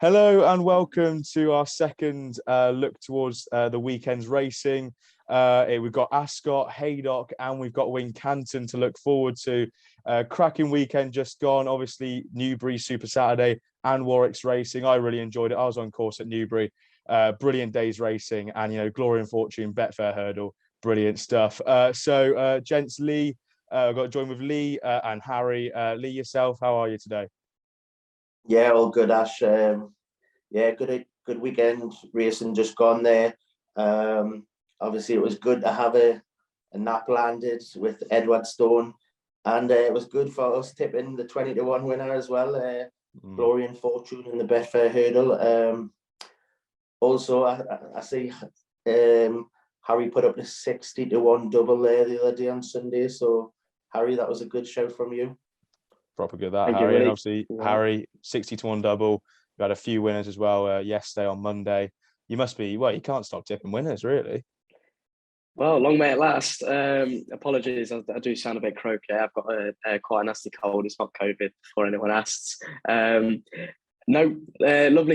Hello and welcome to our second look towards the weekend's racing. We've got Ascot, Haydock, and we've got Wincanton to look forward to. Cracking weekend just gone. Obviously, Newbury Super Saturday and Warwick's racing. I really enjoyed it. I was on course at Newbury. Brilliant day's racing, and Glory and Fortune, Betfair Hurdle, brilliant stuff. Gents, Lee, I've got to join with Lee and Harry. Lee, yourself, how are you today? Yeah, all good, Ash. Yeah, good weekend racing just gone there. Obviously, it was good to have a nap landed with Edwardstone, and it was good for us tipping the 20-1 winner as well. Glory and Fortune in the Betfair Hurdle. Also, I see Harry put up the 60-1 double there the other day on Sunday. So, Harry, that was a good show from you. Proper good that, Thank Harry. you, and obviously, Harry, 60-1 double. You had a few winners as well yesterday on Monday. You must be, you can't stop tipping winners, really. Well, long may it last. Apologies, I do sound a bit croaky. I've got quite a nasty cold. It's not COVID, before anyone asks. Lovely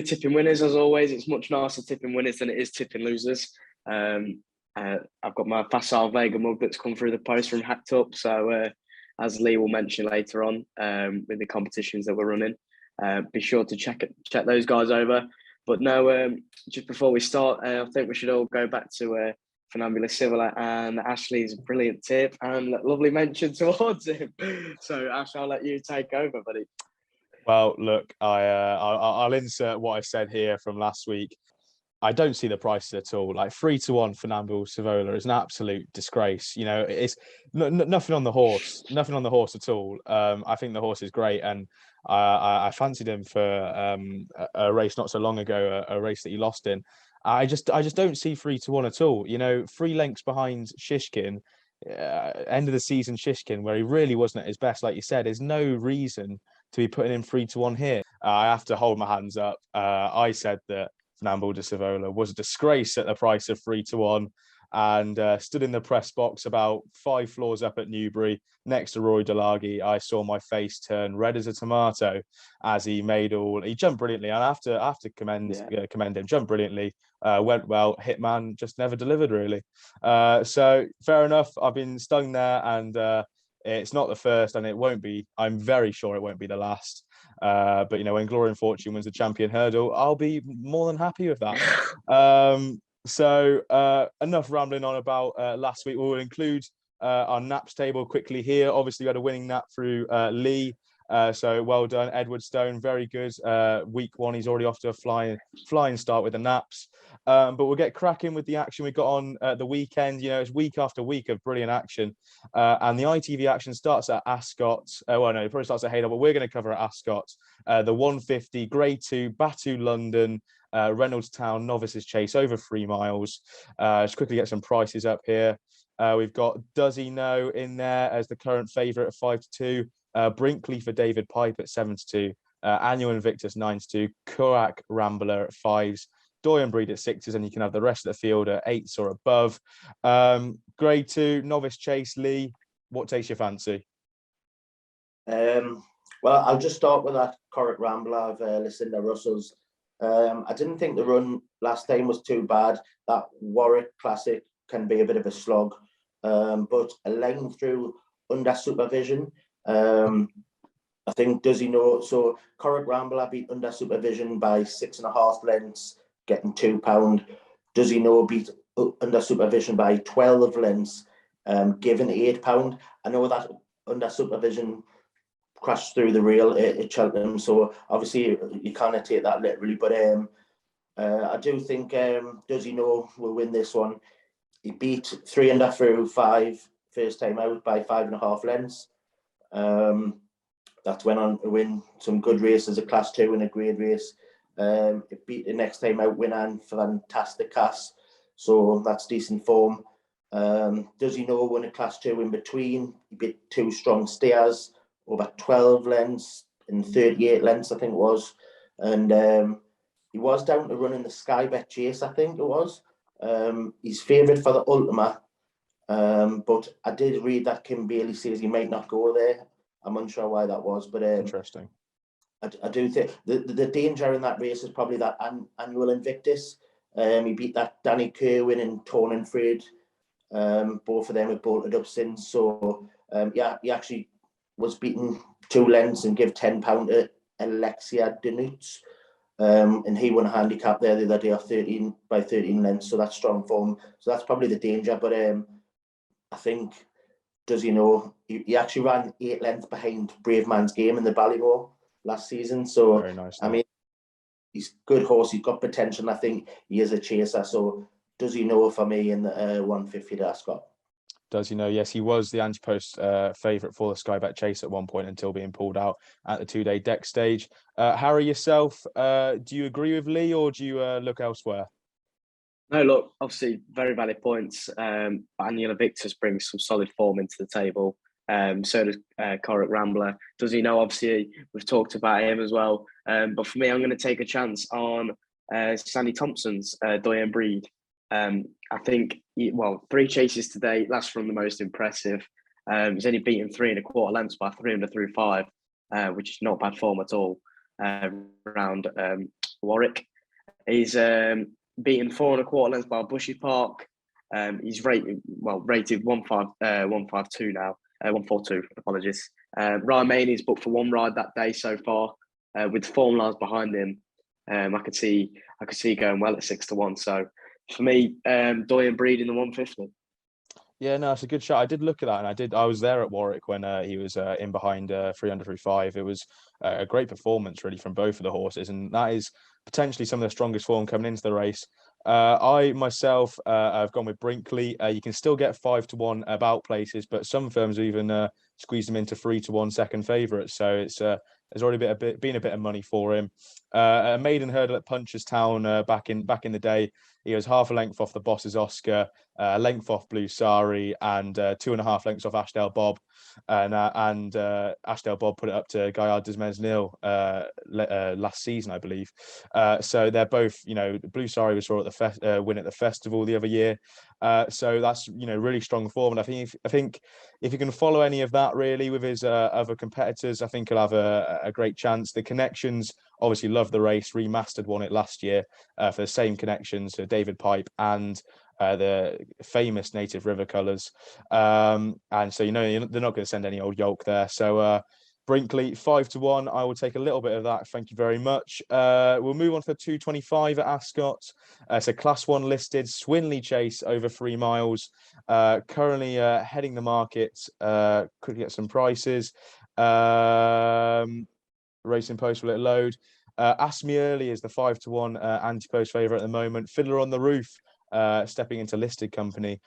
tipping winners, as always. It's much nicer tipping winners than it is tipping losers. I've got my Facile Vega mug that's come through the post from Hacked Up. So, as Lee will mention later on with the competitions that we're running, be sure to check those guys over. But no, just before we start, I think we should all go back to Funambulist Civil and Ashley's brilliant tip and lovely mention towards him. So, Ash, I'll let you take over, buddy. Well, look, I'll insert what I said here from last week. I don't see the prices at all. Like 3-1 Funambule Savola is an absolute disgrace. It's nothing on the horse, at all. I think the horse is great, and I fancied him for a race not so long ago, a race that he lost in. I just don't see 3-1 at all. 3 lengths behind Shishkin, end of the season Shishkin, where he really wasn't at his best, like you said. There's no reason to be putting in 3-1 here. I have to hold my hands up. I said that Funambule de Savola was a disgrace at the price of 3-1, and stood in the press box about 5 floors up at Newbury next to Roy Delagi. I saw my face turn red as a tomato as he jumped brilliantly. And I have to commend him. Jumped brilliantly, went well. Hitman just never delivered, really. So fair enough. I've been stung there, and it's not the first, and it won't be. I'm very sure it won't be the last. But when Glory and Fortune wins the champion hurdle, I'll be more than happy with that. So enough rambling on about last week. We'll include our naps table quickly here. Obviously, we had a winning nap through Lee. So well done, Edwardstone. Very good. Week 1, he's already off to a flying start with the naps. But we'll get cracking with the action we got on the weekend. It's week after week of brilliant action. And the ITV action starts at Ascot. It probably starts at Haydock, but we're going to cover at Ascot. The 150, Grade 2, Batu London, Reynoldstown, Novices Chase, over 3 miles. Just quickly get some prices up here. We've got Does He Know in there as the current favourite at 5-2. Brinkley for David Pipe at 7-2. Annual Invictus 9-2. Kurak Rambler at 5s. Doyen Breed at 6s, and you can have the rest of the field at 8s or above. Grade 2, Novice Chase. Lee, what takes your fancy? Well, I'll just start with that Kurak Rambler of Lucinda Russell's. I didn't think the run last time was too bad. That Warwick Classic can be a bit of a slog, but a length through under supervision. I think Does He Know? So Kurak Rambler beat under supervision by 6.5 lengths, getting £2. Does He Know beat under supervision by 12 lengths, giving £8. I know that under supervision crashed through the rail at Cheltenham, so obviously you can't take that literally, but I do think Does He Know will win this one. He beat 3 under through 5 first time out by 5.5 lengths. That went on to win some good races, a Class 2 and a grade race. It beat the next time out winner and Fantastic Cass, so that's decent form. Does He Know won a Class 2 in between. He beat 2 strong steers over 12 lengths and 38 lengths, I think it was. And he was down to running the Sky Bet Chase, I think it was. He's favoured for the Ultima, but I did read that Kim Bailey says he might not go there. I'm unsure why that was, but Interesting. I do think the danger in that race is probably that annual Invictus. He beat that Danny Kerwin and Torn Fred. Both of them have bolted up since. So yeah, he actually was beaten 2 lengths and give £10 to Alexia Denuts. And he won a handicap there the other day of 13 lengths. So that's strong form. So that's probably the danger. But I think, does he know, he actually ran 8 lengths behind Brave Man's Game in the Ballymore last season. So, Very nice. I mean, he's a good horse. He's got potential. I think he is a chaser. So does he know for me in the 150 to Ascot? Does he know? Yes, he was the anti-post favourite for the Sky Bet Chase at one point until being pulled out at the 2-day deck stage. Harry, yourself, do you agree with Lee or do you look elsewhere? No, look, obviously very valid points. Annual Invictus brings some solid form into the table. So does Corrick Rambler. Does he know? Obviously, we've talked about him as well. But for me, I'm going to take a chance on Sandy Thompson's Doyen Breed. I think, 3 chases today. Last from the most impressive. He's only beaten 3 1/4 lengths by 300 through 5, which is not bad form at all. Around Warwick, he's beaten 4 1/4 lengths by Bushy Park. He's rated 152 now. 142. Apologies. Ryan Maney's booked for 1 ride that day so far, with form lines behind him. I could see going well at 6 to 1. So for me, Doyen Breed in the 150. Yeah, no, it's a good shot. I did look at that, and I was there at Warwick when he was in behind 300 through 5. It was a great performance, really, from both of the horses, and that is potentially some of the strongest form coming into the race. I myself have gone with Brinkley. You can still get 5 to 1 about places, but some firms have even squeezed them into 3 to 1 second favourites. So it's there's already been a bit of money for him. A maiden hurdle at Punchestown back in the day. He was half a length off the Boss's Oscar, a length off Blue Sari, and 2.5 lengths off Ashdale Bob. And Ashdale Bob put it up to Gaillard Desmesnil last season, I believe. So they're both, Blue Sari was saw at the win at the festival the other year. So that's really strong form. And I think if he can follow any of that really with his other competitors, I think he'll have a great chance. The connections obviously love the race. Remastered won it last year for the same connections, so David Pipe and the famous Native River colours. And so they're not going to send any old yolk there. So Brinkley 5 to 1. I will take a little bit of that. Thank you very much. We'll move on to 225 at Ascot. So Class 1 listed Swinley Chase over 3 miles. Currently heading the market. Could get some prices. Racing Post will let load. Ask Me Early is the 5 to 1 anti-post favourite at the moment. Fiddler on the Roof stepping into listed company,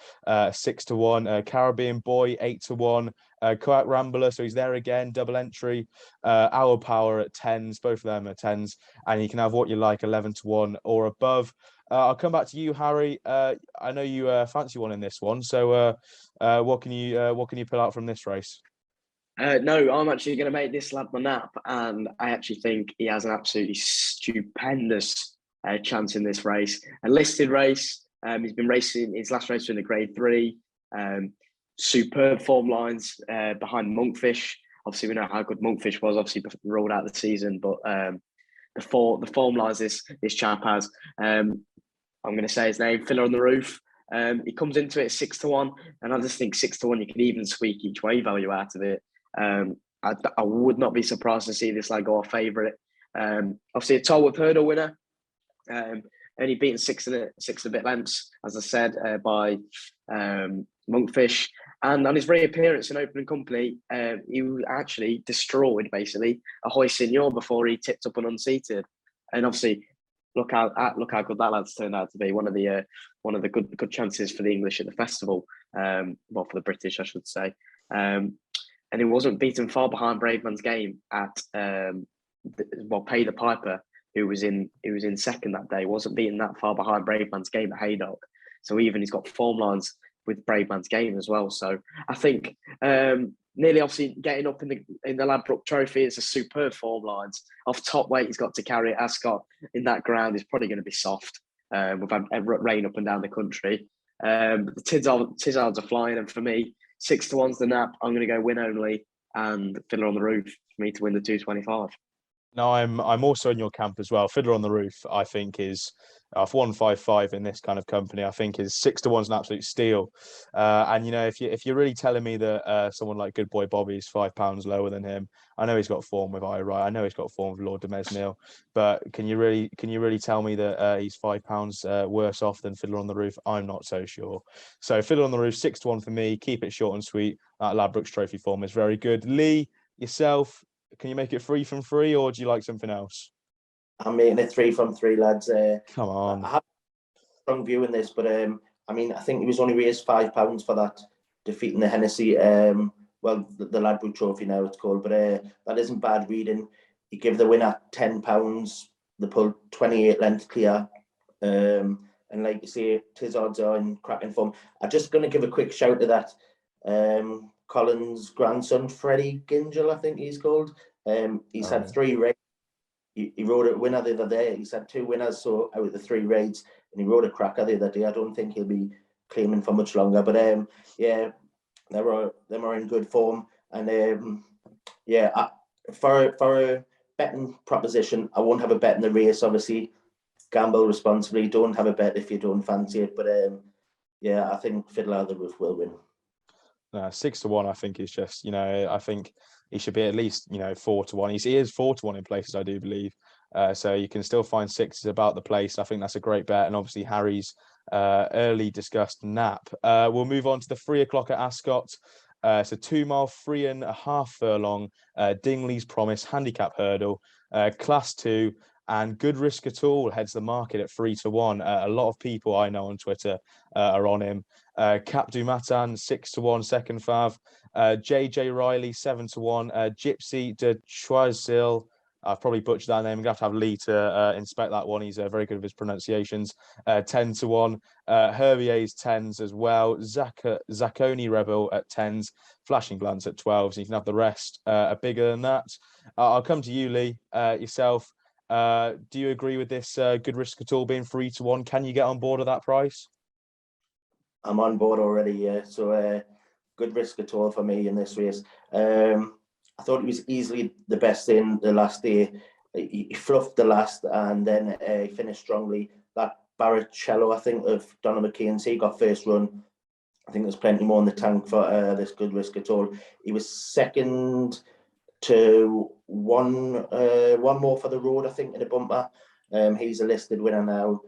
6 to 1. Caribbean Boy 8 to 1. Corrick Rambler, so he's there again, double entry. Our Power at 10s, both of them are 10s, and you can have what you like, 11 to 1 or above. I'll come back to you, Harry. I know you fancy one in this one, so what can you pull out from this race? No, I'm actually going to make this lad my nap, and I actually think he has an absolutely stupendous chance in this race. A listed race. He's been racing his last race in the Grade 3. Superb form lines behind Monkfish. Obviously, we know how good Monkfish was. Obviously, rolled out the season, but the form lines this chap has. I'm going to say his name, Fiddler on the Roof. He comes into it at 6 to 1, and I just think 6 to 1 you can even squeak each way value out of it. I would not be surprised to see this lad go off favourite. Obviously, a Tolworth hurdle winner. Only beaten 6 and a bit lengths, as I said, by Monkfish. And on his reappearance in opening company, he actually destroyed basically a Hoy Senior before he tipped up and unseated. And obviously, look how good that lad's turned out to be. One of the good chances for the English at the festival. For the British, I should say. And he wasn't beaten far behind Brave Man's Game at Pay the Piper, who was in second that day. Wasn't beaten that far behind Brave Man's Game at Haydock. So even he's got form lines with Brave Man's Game as well. So I think nearly obviously getting up in the Ladbroke Trophy, it's a superb form lines. Off top weight, he's got to carry it. Ascot in that ground is probably going to be soft. We've had rain up and down the country. The Tizzards are flying, and for me, 6 to 1's the nap. I'm going to go win only and Fiddler on the Roof for me to win the 225. No, I'm also in your camp as well. Fiddler on the Roof, I think, is for 155 in this kind of company. I think is 6-1 is an absolute steal. And you know, if you're really telling me that someone like Good Boy Bobby is £5 lower than him, I know he's got form with Ira. I know he's got form with Lord de Mesnil, but can you really tell me that he's £5 worse off than Fiddler on the Roof? I'm not so sure. So Fiddler on the Roof, 6-1 for me. Keep it short and sweet. That Ladbrokes Trophy form is very good. Lee, yourself. Can you make it 3 from 3, or do you like something else? I'm making it 3 from 3, lads. Come on. I have a strong view in this, but I mean, I think he was only raised £5 for that, defeating the Hennessy. Well, the Ladbrokes Trophy now it's called, but that isn't bad reading. He gave the winner £10. They pulled 28 length clear. And like you say, his odds are in cracking form. I'm just going to give a quick shout to that. Colin's grandson, Freddie Gingell, I think he's called. He's had 3 raids. He rode a winner the other day. He's had 2 winners so out of the 3 raids, and he rode a cracker the other day. I don't think he'll be claiming for much longer. But yeah, they are in good form. And yeah, for a betting proposition, I won't have a bet in the race. Obviously, gamble responsibly. Don't have a bet if you don't fancy it. But yeah, I think Fiddler on the Roof will win. 6-1, I think, is just, you know, I think he should be at least, you know, 4-1. He is 4-1 in places, I do believe. So you can still find 6s about the place. I think that's a great bet. And obviously Harry's early discussed nap. We'll move on to the 3 o'clock at Ascot. So 2 mile, 3.5 furlong, Dingley's Promise handicap hurdle, class 2. And Good Risk at All heads the market at 3-1. A lot of people I know on Twitter are on him. Cap du Matin 6-1 second fav. JJ Riley 7-1. Gypsy de Choisil. I've probably butchered that name. I'm going to have Lee to inspect that one. He's very good with his pronunciations. 10-1. Hervier's 10s as well. Zacconi Rebel at 10s. Flashing Glance at 12s. And you can have the rest bigger than that. I'll come to you, Lee, yourself. Do you agree with this Good Risk at All being 3-1? Can you get on board at that price? I'm on board already, yeah. So Good Risk at All for me in this race. I thought he was easily the best in the last day. He fluffed the last and then he finished strongly. That Barrichello, I think, of Donna McKeon, so he got first run. I think there's plenty more in the tank for this Good Risk at All. He was second to one more for the road, I think, in a bumper. He's a listed winner now.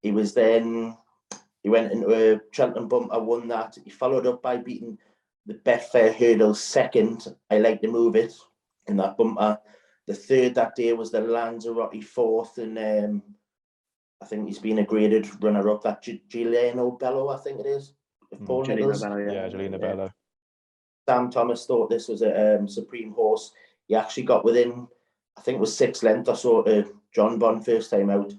He went into a Cheltenham bumper, won that. He followed up by beating the Betfair Hurdle second. I like to move it in that bumper. The third that day was the Lanzarote fourth, and I think he's been a graded runner-up. That Giuliano Bello, I think it is. Giuliano Bello. Sam Thomas thought this was a supreme horse. He actually got within, I think it was 6 lengths or so to John Bond first time out.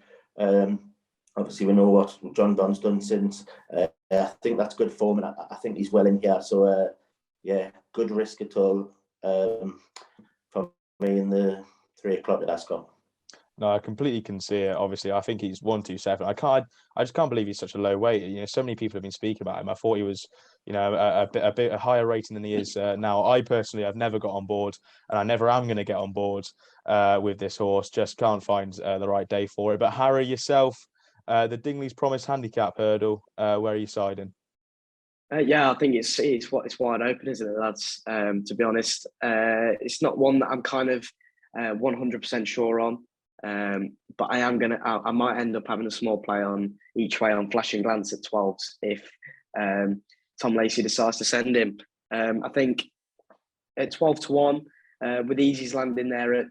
Obviously, we know what John Bond's done since. I think that's good form, and I think he's well in here. So, yeah, Good Risk at All for me in the 3 o'clock at Ascot. No, I completely can see it. Obviously, I think he's 127. I just can't believe he's such a low weight. You know, so many people have been speaking about him. I thought he was, you know, a bit higher rating than he is now. I personally, I've never got on board, and I never am going to get on board with this horse. Just can't find the right day for it. But Harry, yourself, the Dingley's Promise handicap hurdle, where are you siding? Yeah, I think it's wide open, isn't it, lads? To be honest, it's not one that I'm kind of 100% sure on. But I might end up having a small play on each way on Flashing Glance at 12s if Tom Lacey decides to send him. I think at 12-1, with Easy's landing there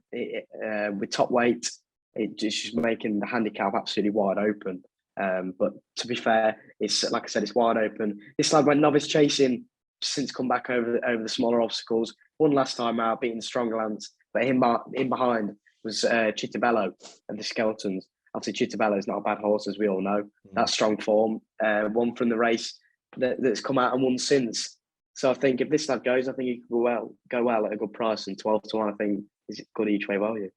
with top weight, it's just making the handicap absolutely wide open. But to be fair, it's like I said, it's wide open. This lad went novice chasing since come back over the smaller obstacles. Won last time out, beating Stronglands, but in behind was Chitabello and the Skeletons. Obviously, Chitabello is not a bad horse, as we all know. That's strong form. One from the race that's come out and won since. So I think if this lad goes, I think he could go well at a good price. And 12-1, I think is good each way value.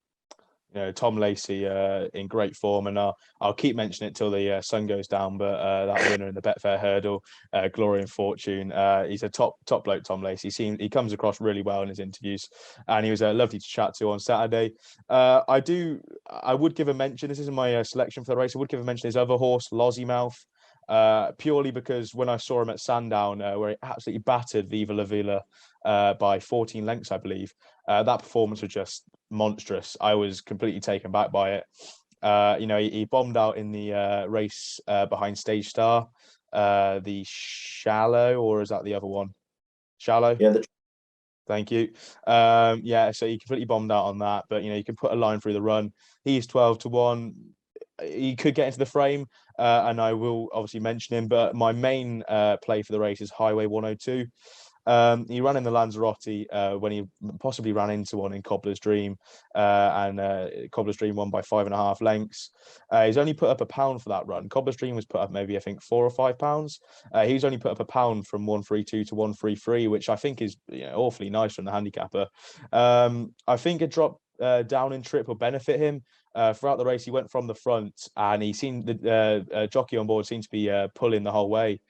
You know, Tom Lacey in great form, and I'll keep mentioning it till the sun goes down. But that winner in the Betfair Hurdle, Glory and Fortune, he's a top bloke. Tom Lacey, he comes across really well in his interviews, and he was lovely to chat to on Saturday. I would give a mention. This isn't my selection for the race. I would give a mention to his other horse, Lozzymouth. Purely because when I saw him at Sandown, where he absolutely battered Viva La Villa by 14 lengths, I believe, that performance was just monstrous. I was completely taken back by it. You know, he bombed out in the race behind Stage Star, the Shallow, or is that the other one? Shallow? Yeah, Thank you. Yeah, so he completely bombed out on that, but you know, you can put a line through the run. He's 12-1. He could get into the frame, and I will obviously mention him. But my main play for the race is Highway 102. He ran in the Lanzarote when he possibly ran into one in Cobbler's Dream, and Cobbler's Dream won by 5.5 lengths. He's only put up £1 for that run. Cobbler's Dream was put up maybe, I think, £4 or £5. He's only put up £1 from 132 to 133, which I think is, you know, awfully nice from the handicapper. I think a drop down in trip will benefit him. Throughout the race, he went from the front, and he seemed the jockey on board seemed to be pulling the whole way.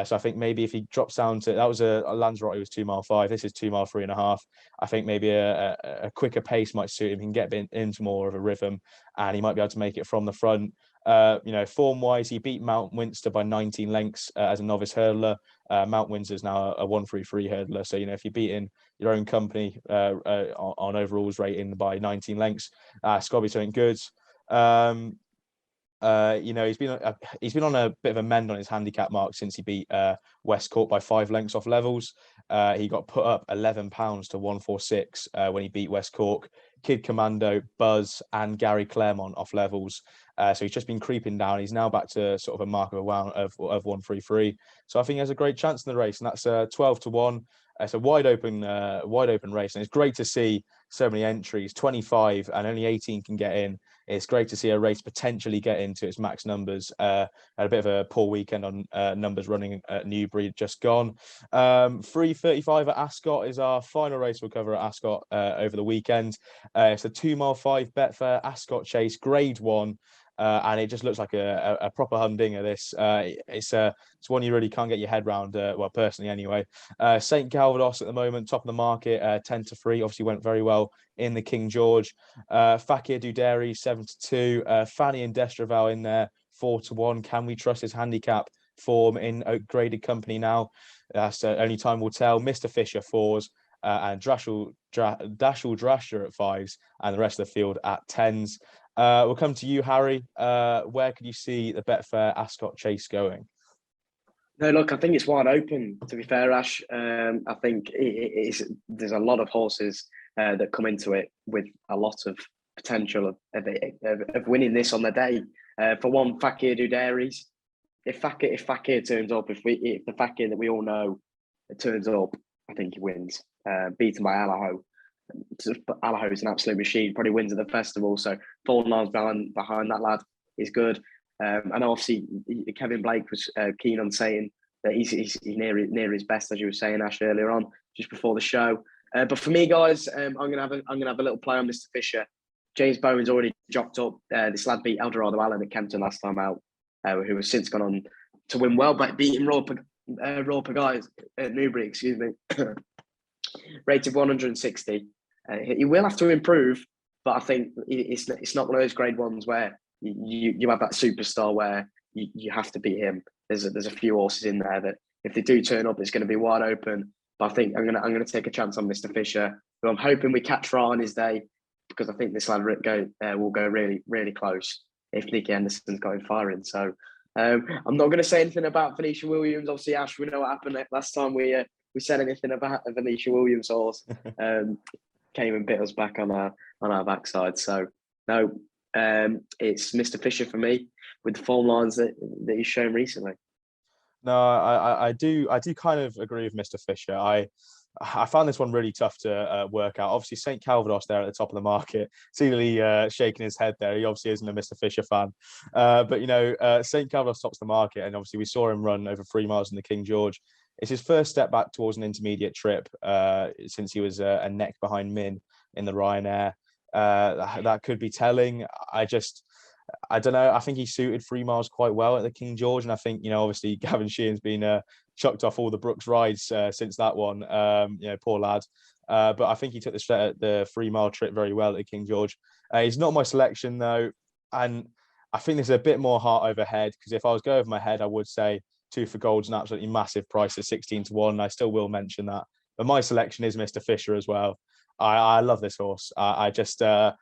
So I think maybe if he drops down to, that was a Lanzarote was 2 mile 5. This is 2 mile 3.5. I think maybe a quicker pace might suit him. He can get into more of a rhythm, and he might be able to make it from the front. You know, form wise, he beat Mount Winster by 19 lengths as a novice hurdler. Mount Winster is now a 133 hurdler. So, you know, if you're beating your own company on overalls rating by 19 lengths, it's got to be something good. You know, he's been on a bit of a mend on his handicap mark since he beat West Cork by 5 lengths off levels. He got put up £11 to 146 when he beat West Cork, Kid Commando, Buzz, and Gary Claremont off levels. So he's just been creeping down. He's now back to sort of a mark of 133. So I think he has a great chance in the race, and that's 12-1. It's a wide open race, and it's great to see so many entries. 25 and only 18 can get in. It's great to see a race potentially get into its max numbers. Had a bit of a poor weekend on numbers running at Newbury just gone. 3:35 at Ascot is our final race we'll cover at Ascot over the weekend. It's a 2 mile 5 Betfair Ascot Chase Grade 1. And it just looks like a proper humdinger. This it's one you really can't get your head around. Well, personally, anyway. St Calvados at the moment, top of the market, 10-3. Obviously, went very well in the King George. Fakir Duderi 7-2. Fanny and Destraval in there 4-1. Can we trust his handicap form in graded company now? That's only time will tell. Mr. Fisher 4s. And Dashel Drasher at 5s, and the rest of the field at 10s. We'll come to you, Harry. Where could you see the Betfair Ascot Chase going? No, look, I think it's wide open, to be fair, Ash. I think there's a lot of horses that come into it with a lot of potential of winning this on the day. For one, Fakir Duderi's. If Fakir turns up, if the Fakir that we all know turns up, I think he wins. Beaten by Allaho. Allaho is an absolute machine. Probably wins at the festival. So 4 lines behind that lad is good. And obviously Kevin Blake was keen on saying that he's near his best, as you were saying, Ash, earlier on, just before the show. But for me, guys, I'm gonna have a little play on Mr. Fisher. James Bowen's already jocked up. This lad beat Eldorado Allen at Kempton last time out, who has since gone on to win well, but beating Raw Pagais at Newbury, excuse me. Rated 160. He will have to improve, but I think it's not one of those grade ones where you have that superstar where you have to beat him. There's a few horses in there that if they do turn up, it's going to be wide open. But I think I'm gonna take a chance on Mr. Fisher, who I'm hoping we catch for on his day, because I think this lad will go really, really close if Nicky Henderson's going firing. So I'm not going to say anything about Venetia Williams. Obviously, Ash, we know what happened last time we said anything about a Venetia Williams horse. Came and bit us back on our backside. So no, it's Mr. Fisher for me with the form lines that he's shown recently. No, I do kind of agree with Mr. Fisher. I found this one really tough to work out. Obviously, St Calvados there at the top of the market. Seemingly shaking his head there. He obviously isn't a Mr. Fisher fan. But, you know, St Calvados tops the market. And obviously we saw him run over 3 miles in the King George. It's his first step back towards an intermediate trip since he was a neck behind Min in the Ryanair. that could be telling. I don't know. I think he suited 3 miles quite well at the King George, and I think, obviously Gavin Sheehan's been chucked off all the Brooks rides since that one. Poor lad. But I think he took the 3 mile trip very well at the King George. He's not my selection though, and I think there's a bit more heart over head, because if I was going over my head, I would say 2 for Gold's an absolutely massive price at 16-1. And I still will mention that. But my selection is Mr. Fisher as well. I love this horse. I was sad.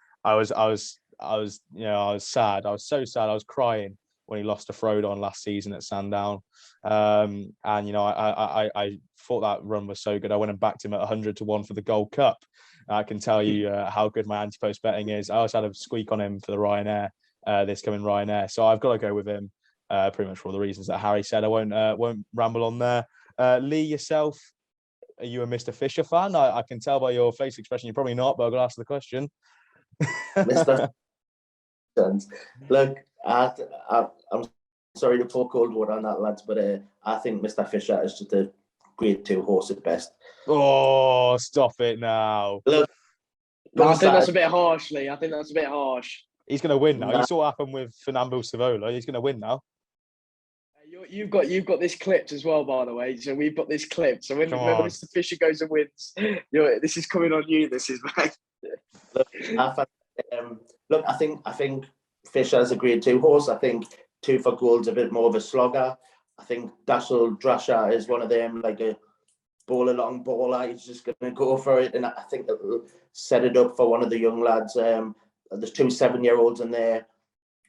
I was so sad. I was crying when he lost to Frodon last season at Sandown. And I thought that run was so good. I went and backed him at 100-1 for the Gold Cup. I can tell you how good my anti-post betting is. I also had a squeak on him for the Ryanair, this coming Ryanair. So I've got to go with him, pretty much for all the reasons that Harry said. I won't ramble on there. Lee, yourself, are you a Mr. Fisher fan? I can tell by your face expression you're probably not, but I've got to ask the question. Mr. Look, I'm sorry to pour cold water on that, lads, but I think Mr. Fisher is just a grade 2 horse at best. Oh, stop it now. Look, I think that's a bit harsh, Lee. I think that's a bit harsh. He's going to win now. You saw what happened with Fernando Savola. He's going to win now. You've got this clipped as well, by the way. So we've got this clipped. So when Mr. Fisher goes and wins, this is coming on you. This is mate. Look, I think Fisher's a grade 2 horse. I think 2 for Gold's a bit more of a slogger. I think Dashel Drasher is one of them, like a ball-along baller. He's just going to go for it. And I think that will set it up for one of the young lads. There's 2 7-year-olds in there.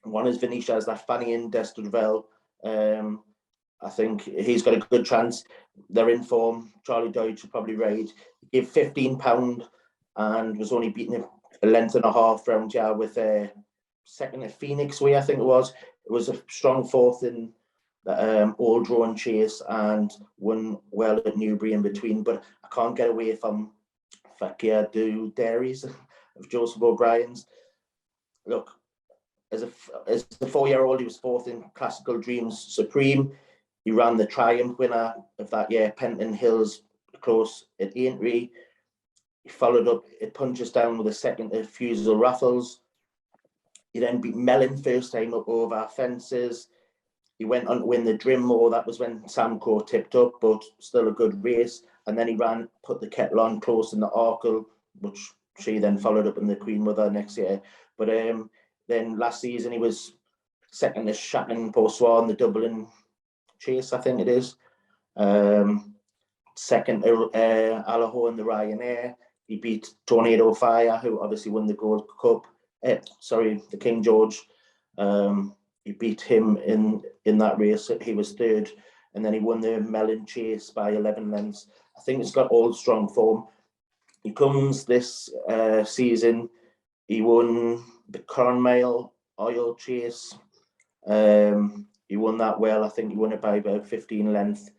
One is Venetia's, that Fanny in Destravel. I think he's got a good chance. They're in form. Charlie Deutsch will probably ride. He gave £15 and was only beaten a length and a half round here with second at Phoenix Way, I think it was. It was a strong fourth in the Old Drawn Chase and won well at Newbury in between. But I can't get away from Fakir Du Dairies of Joseph O'Brien's. Look, as a 4-year-old, he was 4th in Classical Dreams Supreme. He ran the Triumph winner of that year, Penton Hills Close at Aintree. He followed up at Punchestown with a second at Fusel Raffles. He then beat Mellon first time up over fences. He went on to win the Drimmore. That was when Samco tipped up, but still a good race. And then he put the kettle on close in the Arkle, which she then followed up in the Queen Mother next year. But then last season he was second to Shatton Poisson in the Dublin Chase, I think it is. Second to Allaho in the Ryanair. He beat Tornado Fire, who obviously won the Gold Cup. The King George. He beat him in that race. He was 3rd, and then he won the Mellon Chase by 11 lengths. I think it's got all strong form. He comes this season. He won the Cornmeal Oil Chase. He won that well. I think he won it by about 15 lengths.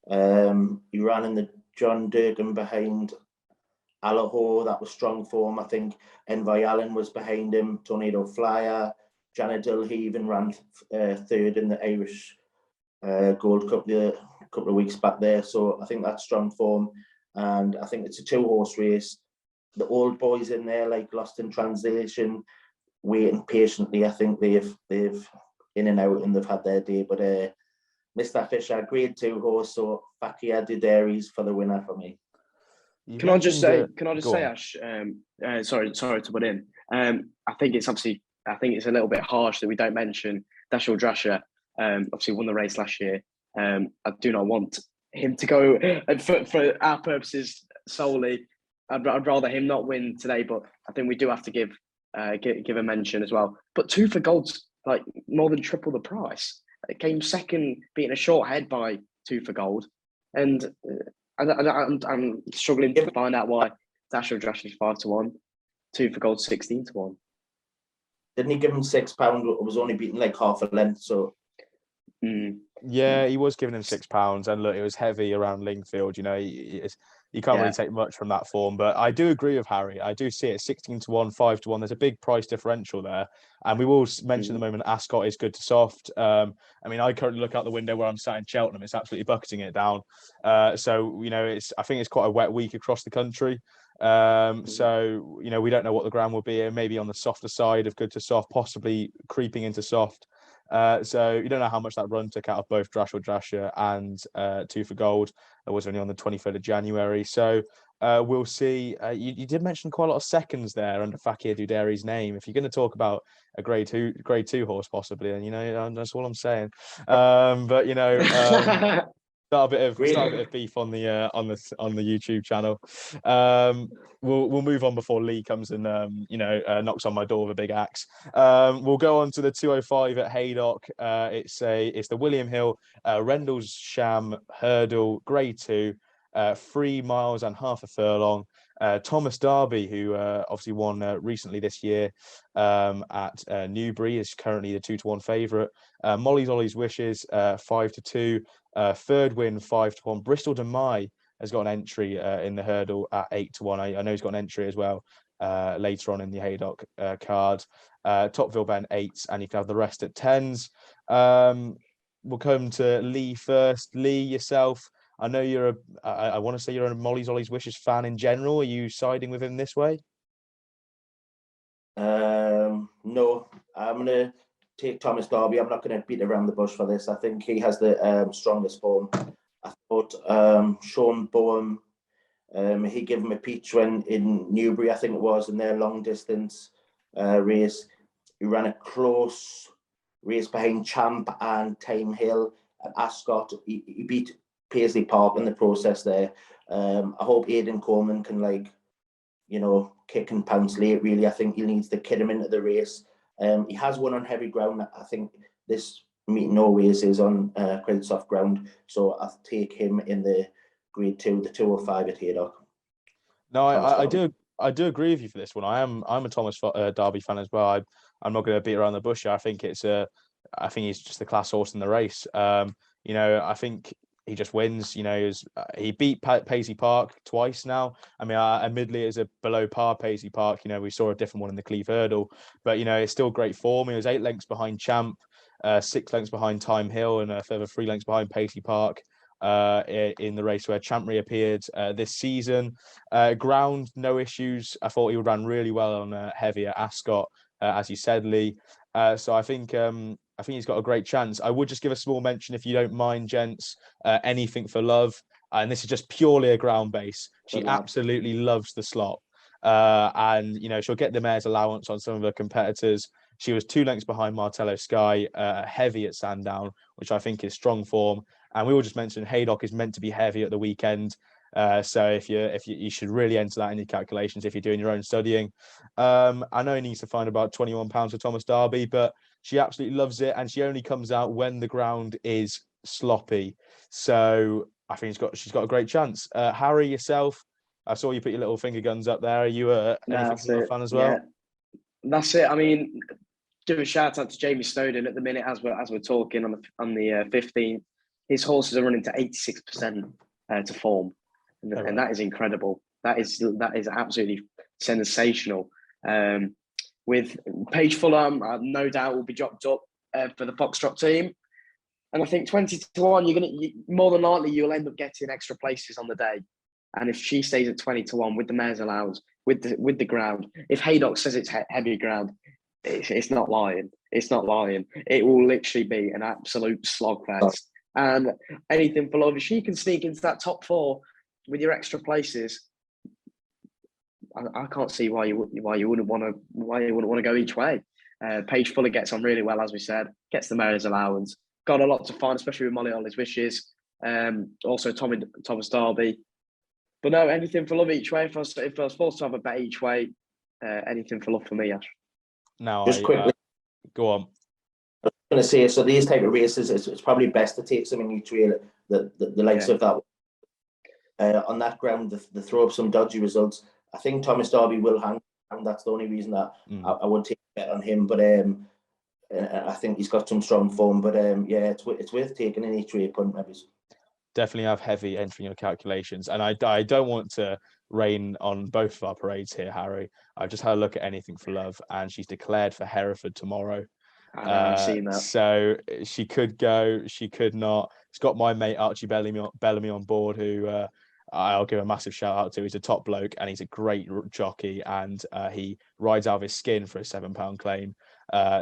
He ran in the John Durgan behind Allaho. That was strong form. I think Envoy Allen was behind him. Tornado Flyer. Janet Dill, he even ran 3rd in the Irish Gold Cup a couple of weeks back there. So I think that's strong form. And I think it's a 2-horse race. The old boys in there, like Lost in Translation, waiting patiently. I think they've in and out and they've had their day. But Mr. Fisher, grade 2 horse, so Fakir Du Dairies for the winner for me. Can I just say, Ash? Sorry to put in. I think it's a little bit harsh that we don't mention Dashel Drasher. Obviously won the race last year. I do not want him to go, and for our purposes solely, I'd rather him not win today. But I think we do have to give a mention as well. But 2 for Gold's like more than triple the price. It came second, beating a short head by 2 for Gold, and I'm struggling to find out why Dashel Drasher is 5-1, 2 for Gold 16-1. Didn't he give him £6? It was only beaten like half a length, so. Yeah, he was giving him £6, and look, it was heavy around Lingfield. You can't really take much from that form. But I do agree with Harry. I do see it 16-1, 5-1. There's a big price differential there, and we will mention the moment Ascot is good to soft. I currently look out the window where I'm sat in Cheltenham. It's absolutely bucketing it down. I think it's quite a wet week across the country. So, you know, we don't know what the ground will be. It may be on the softer side of good to soft, possibly creeping into soft. So you don't know how much that run took out of both Drasher and Two for Gold. It was only on the 23rd of January. So we'll see. You did mention quite a lot of seconds there under Fakir Duderi's name. If you're going to talk about a grade two horse, possibly, then, you know, that's all I'm saying. But, you know, start a bit of beef on the YouTube channel. We'll move on before Lee comes and knocks on my door with a big axe. We'll go on to the 205 at Haydock. It's the William Hill Rendlesham Hurdle Grade 2, 3 miles and half a furlong. Thomas Darby, who obviously won recently this year at Newbury, is currently the 2-1 favourite. Molly's Ollie's Wishes, 5-2. Third win, 5-1. Bristol de Mai has got an entry in the hurdle at 8-1. I know he's got an entry as well later on in the Haydock card. Topville Ben 8s, and you can have the rest at 10s. We'll come to Lee first. Lee, yourself. I know I want to say you're a Molly's Ollie's Wishes fan in general. Are you siding with him this way? No, I'm going to take Thomas Darby. I'm not going to beat around the bush for this. I think he has the strongest form. I thought Sean Boehm, he gave him a peach when in Newbury, I think it was, in their long distance race. He ran a close race behind Champ and Time Hill at Ascot. He beat Paisley Park in the process there. I hope Aidan Coleman can, kick and pounce late, really. I think he needs to kid him into the race. He has won on heavy ground. I think this meeting always is on quite soft ground. So I'll take him in the grade 2, the 205 at Haydock. No, I do agree with you for this one. I'm a Thomas Darby fan as well. I'm not going to beat around the bush here. I think he's just the class horse in the race. I think he just wins. He beat Paisley Park twice now. I mean, admittedly, it's a below par Paisley Park. We saw a different one in the Cleve Hurdle, but it's still great form. He was 8 lengths behind Champ, 6 lengths behind Time Hill, and a further 3 lengths behind Paisley Park in the race where Champ reappeared this season. Ground, no issues. I thought he ran really well on heavy at Ascot, as you said, Lee. So I think he's got a great chance. I would just give a small mention, if you don't mind, gents, Anything for Love. And this is just purely a ground base. She absolutely loves the slot. And she'll get the mare's allowance on some of her competitors. She was 2 lengths behind Martello Sky, heavy at Sandown, which I think is strong form. And we will just mention Haydock is meant to be heavy at the weekend. So if you should really enter that in your calculations if you're doing your own studying. I know he needs to find about £21 for Thomas Darby, but she absolutely loves it, and she only comes out when the ground is sloppy. So I think she's got a great chance. Harry, yourself, I saw you put your little finger guns up there. Are you Anything fan as well? Yeah, that's it. I mean, give a shout out to Jamie Snowden at the minute as we're talking on the 15th. His horses are running to 86% to form, and that is incredible. That is absolutely sensational. With Paige Fulham, no doubt will be dropped up for the Foxtrot team, and I think 20-1, more than likely you'll end up getting extra places on the day. And if she stays at 20-1 with the mare's allowance, with the ground, if Haydock says it's heavy ground, it's not lying. It's not lying. It will literally be an absolute slogfest. And Anything for Love, if she can sneak into that top 4 with your extra places, I can't see why you wouldn't want to go each way. Paige Fuller gets on really well, as we said, gets the mayor's allowance, got a lot to find, especially with Molly Ollie's Wishes. Also Thomas Darby. But no, Anything for Love each way. If I was forced to have a bet each way, Anything for Love for me, Ash. Now, just quickly, go on. I was going to say, so these type of races, it's probably best to take something each way, the likes of that. On that ground, the throw up some dodgy results. I think Thomas Darby will hang, and that's the only reason that I would take a bet on him. But I think he's got some strong form. But it's worth taking an each way punt, maybe. Definitely have heavy entering your calculations, and I don't want to rain on both of our parades here, Harry. I've just had a look at Anything for Love, and she's declared for Hereford tomorrow. I've seen that. So she could go, she could not. It's got my mate Archie Bellamy on board, who I'll give a massive shout out to. He's a top bloke and he's a great jockey, and he rides out of his skin for a £7 claim.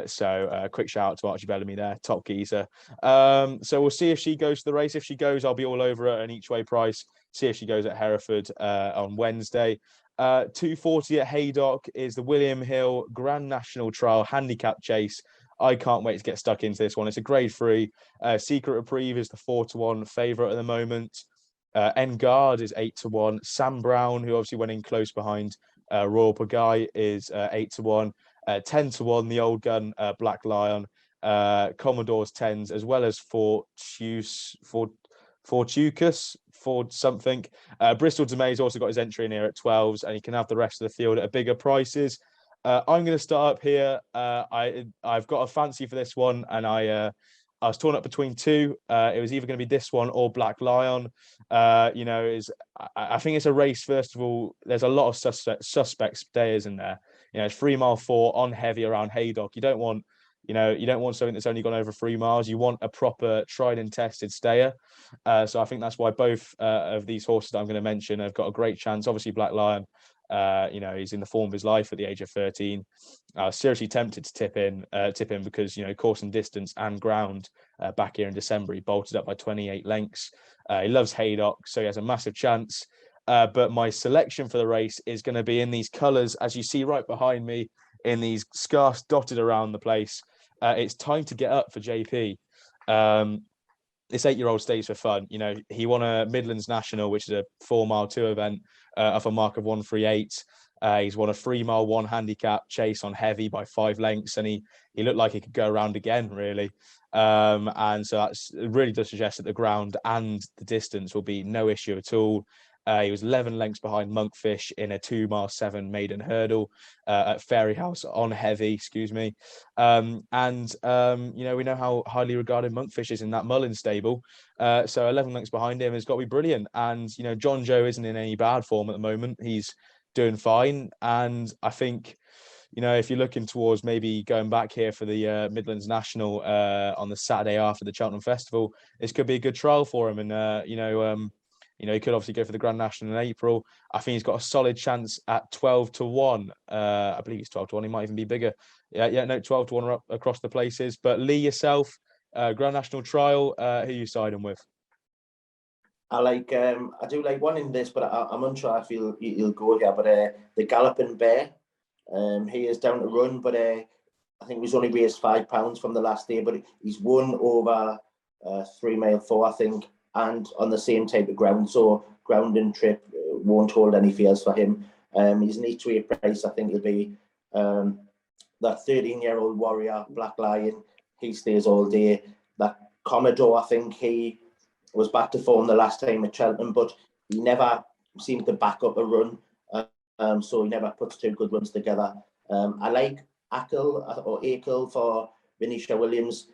So quick shout out to Archie Bellamy there, top geezer. So we'll see if she goes to the race. If she goes, I'll be all over her an each way price. See if she goes at Hereford on Wednesday. 240 at Haydock is the William Hill Grand National Trial Handicap Chase. I can't wait to get stuck into this one. It's a grade 3. Secret Reprieve is the 4-1 favourite at the moment. Engard is 8-1. Sam Brown, who obviously went in close behind Royal Pagaille, is 8-1. 10-1, the old gun, Black Lion. Commodore's 10s, as well as Fortucus, Ford something. Bristol Demay's also got his entry in here at 12s, and he can have the rest of the field at bigger prices. I'm going to start up here. I've got a fancy for this one, and I was torn up between two. It was either going to be this one or Black Lion. I think it's a race. First of all, there's a lot of suspect stayers in there. It's 3 mile 4 on heavy around Haydock. You don't want something that's only gone over 3 miles. You want a proper tried and tested stayer. So I think that's why both of these horses that I'm going to mention have got a great chance. Obviously, Black Lion, he's in the form of his life at the age of 13. I was seriously tempted to tip him because, course and distance and ground back here in December, he bolted up by 28 lengths. He loves Haydock, so he has a massive chance. But my selection for the race is going to be in these colours, as you see right behind me, in these scarves dotted around the place. It's Time to Get Up for JP. This 8-year-old stays for fun. He won a Midlands National, which is a 4 mile 2 event off a mark of 138. He's won a 3 mile 1 handicap chase on heavy by 5 lengths, and he looked like he could go around again, really. And so it really does suggest that the ground and the distance will be no issue at all. He was 11 lengths behind Monkfish in a 2 mile 7 maiden hurdle at Fairyhouse on heavy, we know how highly regarded Monkfish is in that Mullins stable. So 11 lengths behind him has got to be brilliant. And, John Joe isn't in any bad form at the moment. He's doing fine. And I think, if you're looking towards maybe going back here for the Midlands National on the Saturday after the Cheltenham Festival, this could be a good trial for him. And, he could obviously go for the Grand National in April. I think he's got a solid chance at 12-1. I believe he's 12-1. He might even be bigger. 12-1 across the places. But Lee, yourself, Grand National Trial, who are you siding with? I do like one in this, but I'm unsure if he'll go here. But the Galloping Bear, he is down to run, but I think he was only raised £5 from the last day. But he's won over 3 mile 4, I think, and on the same type of ground. So ground and trip won't hold any fears for him. He's an each way price. I think he'll be that 13-year-old Warrior, Black Lion. He stays all day. That Commodore, I think he was back to form the last time at Cheltenham, but he never seemed to back up a run. So he never puts 2 good runs together. I like Akel for Venetia Williams.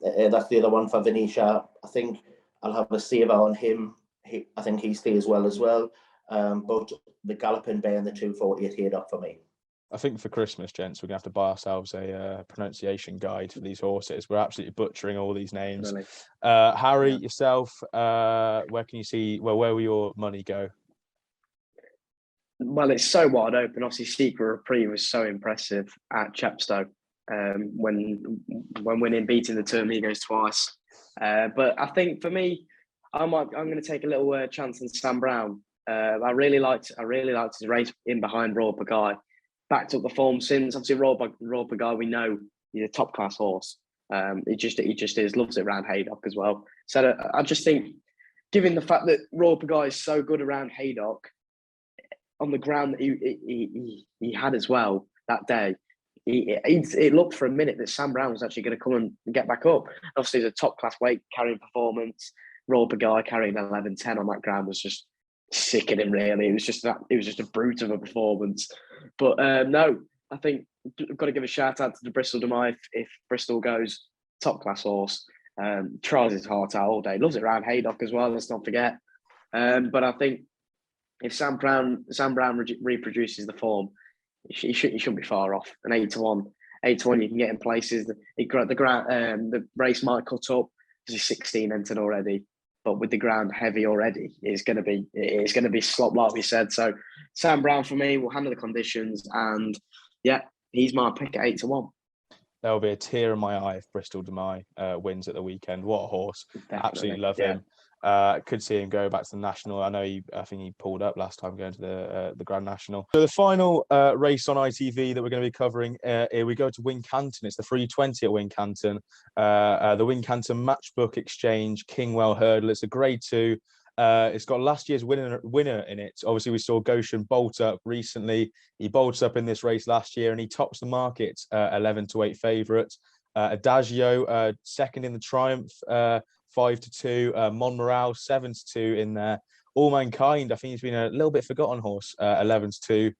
That's the other one for Venetia. I think I'll have a saver on him. I think he stays well as well. But the Galloping Bear and the 240 at Haydock for me. I think for Christmas, gents, we're going to have to buy ourselves a pronunciation guide for these horses. We're absolutely butchering all these names. Really? Harry, yourself, where can you see, where will your money go? Well, it's so wide open. Obviously, Secret Reprieve was so impressive at Chepstow when beating the two amigos twice. But I think for me, I'm going to take a little chance on Sam Brown. I really liked his race in behind Royal Pagaille. Backed up the form since. Obviously, Royal Pagaille, we know he's a top class horse. He just is, loves it around Haydock as well. So I just think, given the fact that Royal Pagaille is so good around Haydock, on the ground that he had as well that day, it looked for a minute that Sam Brown was actually going to come and get back up. Obviously, it's a top class weight carrying performance. Royal Pagaille carrying 11-10 on that ground was just sickening. Really, it was just a brute of a performance. But no, I think I've got to give a shout out to the Bristol Demai if Bristol goes. Top class horse, tries his heart out all day. Loves it around Haydock as well. Let's not forget. But I think if Sam Brown reproduces the form, he shouldn't be far off. An 8-1, you can get in places. The race might cut up because he's 16 entered already. but with the ground heavy already, it's going to be slop like we said. So Sam Brown for me will handle the conditions, and yeah, he's my pick at 8-1. There'll be a tear in my eye if Bristol Demai wins at the weekend. What a horse! Definitely. Absolutely love him. Could see him go back to the national. I think he pulled up last time going to the Grand National. So the final race on ITV that we're going to be covering, here we go to Wincanton. It's the 320 at Wincanton. The Wincanton Matchbook Exchange Kingwell Hurdle. It's a Grade 2. It's got last year's winner in it. Obviously, we saw Goshen bolt up recently. He bolts up in this race last year, and he tops the market 11-8 favourite. Adagio second in the Triumph, 5-2. Monmoral 7-2 in there. All Mankind, I think he's been a little bit forgotten horse, 11-2.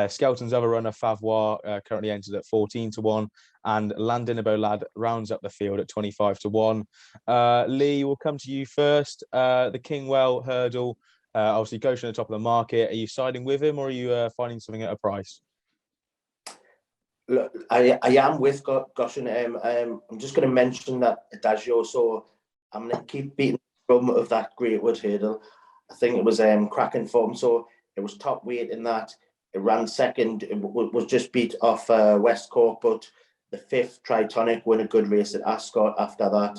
Skelton's other runner, Favois, currently entered at 14-1, and Landinabo Lad rounds up the field at 25-1. Lee, we'll come to you first. The Kingwell Hurdle, obviously Goshen at the top of the market. Are you siding with him, or are you finding something at a price? Look, I am with Goshen. I'm just going to mention that Adagio, so I'm going to keep beating the drum of that Greatwood Hurdle. I think it was cracking form, so it was top weight in that. It ran second. It was just beat off West Cork, but the 5th Tritonic won a good race at Ascot after that.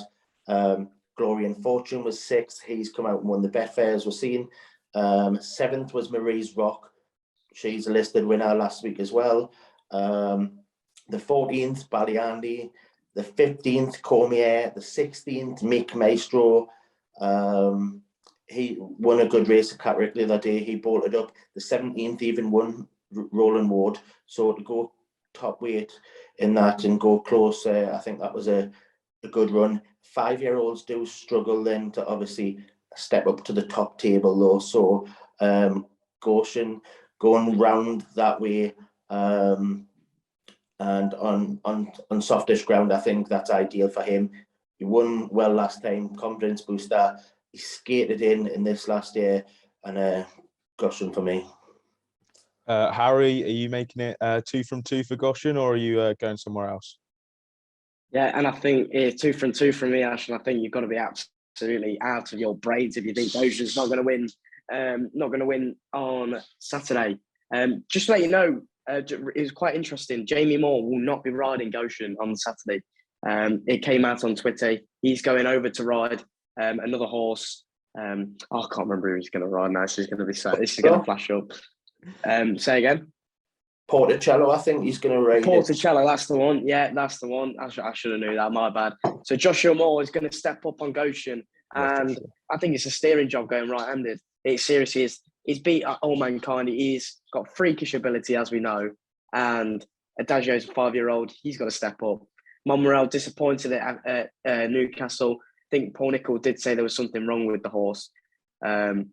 Glory and Fortune was 6th. He's come out and won the BETFAIR, as we're seeing. 7th was Marie's Rock. She's a listed winner last week as well. The 14th, Baliandi. The 15th, Cormier. The 16th, Meek Maestro. He won a good race at Catterick the other day. He bolted up. The 17th even won Roland Ward. So to go top weight in that and go close, I think that was a good run. 5-year-olds do struggle then to obviously step up to the top table though. So Goshen going round that way and on softish ground, I think that's ideal for him. He won well last time, confidence booster. He skated in this last year, and Goshen for me. Harry, are you making it 2 from 2 for Goshen, or are you going somewhere else? Yeah, and I think it's 2 from 2 from me, Ash, and I think you've got to be absolutely out of your brains if you think Goshen's not going to win on Saturday. Just to let you know, it was quite interesting. Jamie Moore will not be riding Goshen on Saturday. It came out on Twitter. He's going over to ride another horse. I can't remember who he's going to ride now. She's going to be sad. This is going to flash up. Say again. Porticello, I think he's going to ride Porticello, that's the one. Yeah, that's the one. I should have knew that. My bad. So Joshua Moore is going to step up on Goshen, and I think it's a steering job going right-handed. It seriously is. He's beat All Mankind. He's got freakish ability, as we know, and Adagio's a 5-year-old. He's got to step up. Monmoral disappointed at Newcastle. I think Paul Nicol did say there was something wrong with the horse, but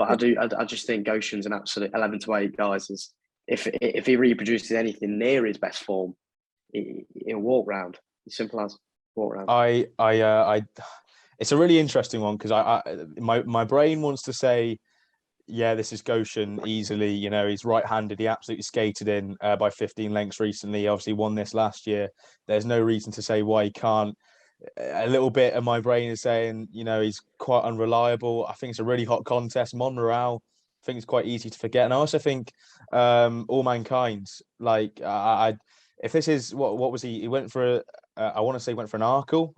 I just think Goshen's an absolute 11-8, guys. If he reproduces anything near his best form, he'll walk round. As simple as walk round. It's a really interesting one because my brain wants to say, yeah, this is Goshen easily. You know, he's right-handed. He absolutely skated in by 15 lengths recently. He obviously won this last year. There's no reason to say why he can't. A little bit of my brain is saying, you know, he's quite unreliable. I think it's a really hot contest. Monmoral, I think it's quite easy to forget. And I also think All Mankind, like, if this is, what was he? He went for, I want to say he went for an Arkle.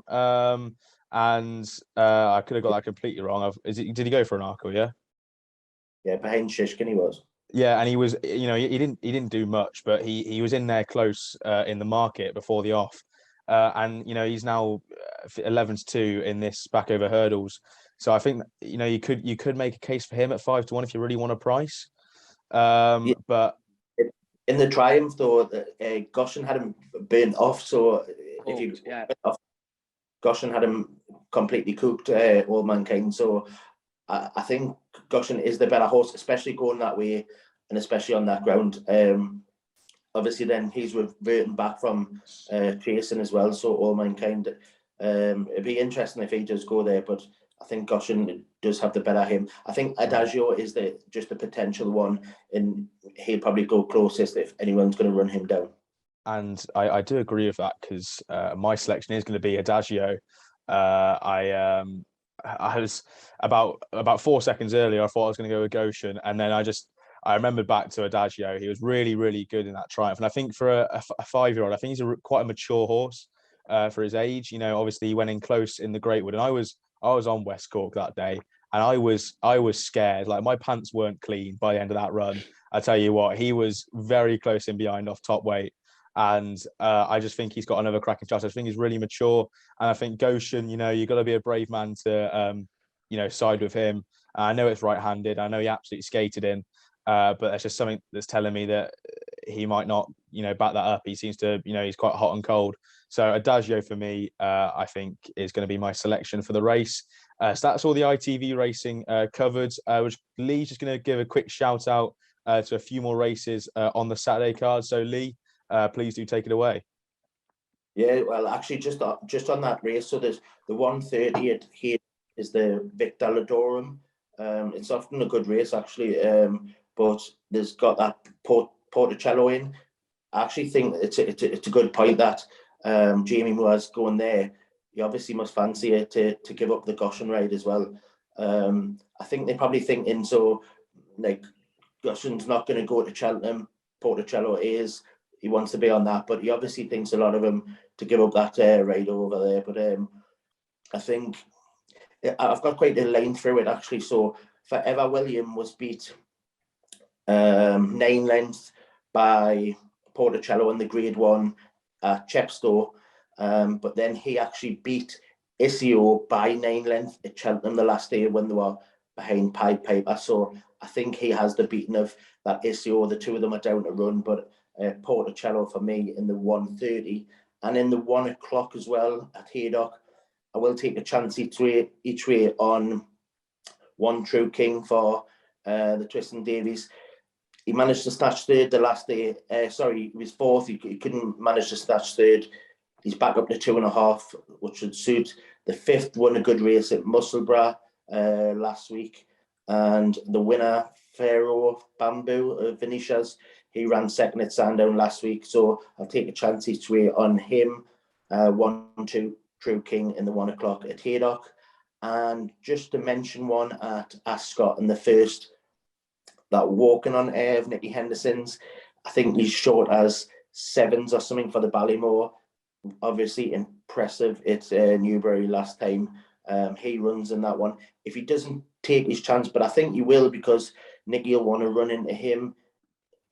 And I could have got that completely wrong. Did he go for an Arkle, yeah? Yeah, behind Shishkin he was. Yeah, and he was, you know, he didn't do much, but he was in there close in the market before the off. And you know, he's now 11-2 in this back over hurdles. So I think, you know, you could make a case for him at 5-1 if you really want a price. Yeah. But in the Triumph though, Goshen had him burnt off. So Goshen had him completely cooked, All Mankind. So I think Goshen is the better horse, especially going that way and especially on that ground. Obviously, then he's reverting back from chasing as well. So All Mankind, it'd be interesting if he does go there. But I think Goshen does have the better him. I think Adagio is just the potential one, and he'll probably go closest if anyone's going to run him down. And I do agree with that because my selection is going to be Adagio. I was about 4 seconds earlier, I thought I was going to go with Goshen, and then I remembered back to Adagio. He was really, really good in that triumph, and I think for a 5-year-old, I think he's quite a mature horse for his age. You know, obviously he went in close in the Greatwood, and I was on West Cork that day, and I was scared. Like, my pants weren't clean by the end of that run. I tell you what, he was very close in behind off top weight. And I just think he's got another cracking chance. I think he's really mature. And I think Goshen, you know, you've got to be a brave man to, you know, side with him. I know it's right-handed. I know he absolutely skated in. But there's just something that's telling me that he might not, you know, back that up. He seems to, you know, he's quite hot and cold. So Adagio for me, I think is going to be my selection for the race. So that's all the ITV racing covered. Which Lee's just going to give a quick shout out to a few more races on the Saturday card. So Lee, please do take it away. Yeah, well, actually, just on that race, so there's the 1:30 at here is the Vic Daladorum. It's often a good race, actually, but there's got that Porticello in. I actually think it's a good point that Jamie Moore's going there. He obviously must fancy it to give up the Goshen ride as well. I think they're probably thinking, so like, Goshen's not going to go to Cheltenham. Porticello is. He wants to be on that, but he obviously thinks a lot of him to give up that ride over there. But I think I've got quite a line through it, actually. So Forever William was beat 9 lengths by Porticello in the Grade 1 at Chepstow. But then he actually beat Isio by 9 lengths at Cheltenham the last day when they were behind Pied Piper. So I think he has the beating of that Isio. The two of them are down to run, but Porticello for me in the 1:30, and in the 1 o'clock as well at Haydock. I will take a chance each way on One True King for the Twiston Davies. He managed to snatch third the last day. Sorry, he was fourth. He couldn't manage to snatch third. He's back up to 2.5, which should suit. The 5th won a good race at Musselburgh last week, and the winner, Pharaoh Bamboo of Venetia's, he ran second at Sandown last week, so I'll take a chance each way on him. 1-2 True King in the 1 o'clock at Haydock. And just to mention one at Ascot in the first, that Walking on Air of Nicky Henderson's. I think he's short as 7s or something for the Ballymore. Obviously impressive at Newbury last time. He runs in that one. If he doesn't take his chance, but I think he will, because Nicky will want to run into him,